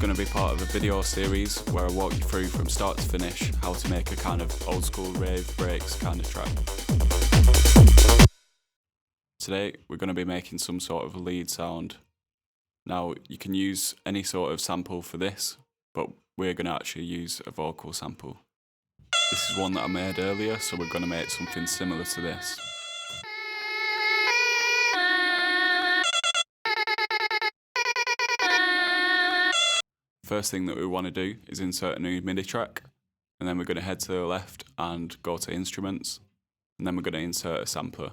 going to be part of a video series where I walk you through from start to finish how to make a kind of old school rave breaks kind of track. Today we're going to be making some sort of lead sound. Now you can use any sort of sample for this, but we're going to actually use a vocal sample. This is one that I made earlier, so we're going to make something similar to this. First thing that we want to do is insert a new MIDI track, and then we're going to head to the left and go to instruments, and then we're going to insert a sampler.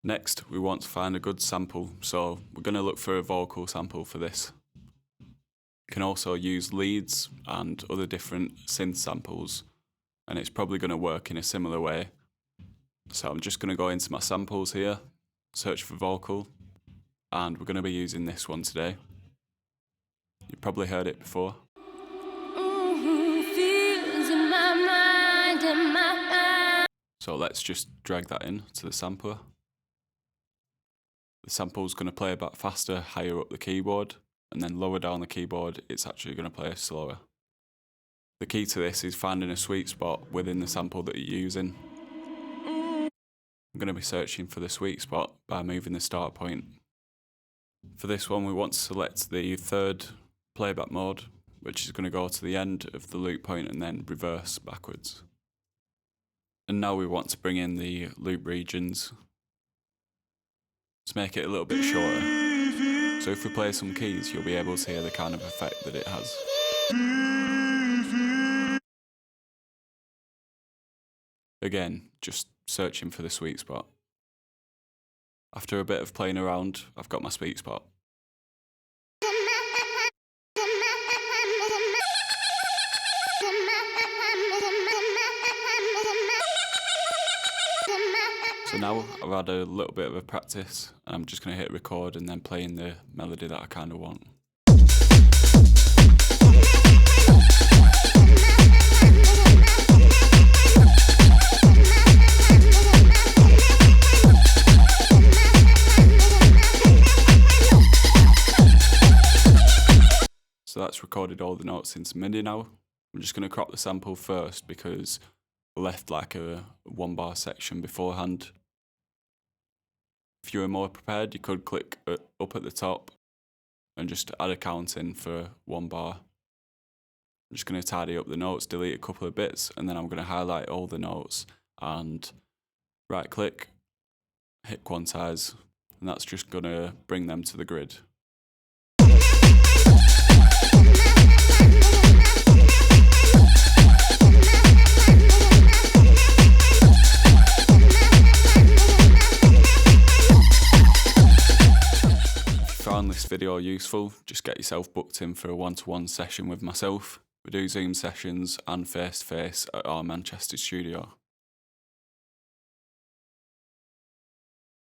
Next, we want to find a good sample, so we're going to look for a vocal sample for this. You can also use leads and other different synth samples, and it's probably going to work in a similar way. So I'm just going to go into my samples here, search for vocal, and we're going to be using this one today. You've probably heard it before. So let's just drag that in to the sampler. The sample's going to play a bit faster higher up the keyboard, and then lower down the keyboard it's actually going to play slower. The key to this is finding a sweet spot within the sample that you're using. I'm going to be searching for the sweet spot by moving the start point. For this one we want to select the third playback mode, which is going to go to the end of the loop point and then reverse backwards. And now we want to bring in the loop regions to make it a little bit shorter. So if we play some keys, you'll be able to hear the kind of effect that it has. Again, just searching for the sweet spot. After a bit of playing around, I've got my sweet spot. So now I've had a little bit of a practice, and I'm just going to hit record and then play in the melody that I kind of want. So that's recorded all the notes into MIDI now. I'm just going to crop the sample first because I left like a 1 bar section beforehand. If you were more prepared, you could click up at the top and just add a count in for 1 bar. I'm just going to tidy up the notes, delete a couple of bits, and then I'm going to highlight all the notes and right click, hit quantize, and that's just going to bring them to the grid. Found this video useful, just get yourself booked in for a one-to-one session with myself. We do Zoom sessions and face-to-face at our Manchester studio.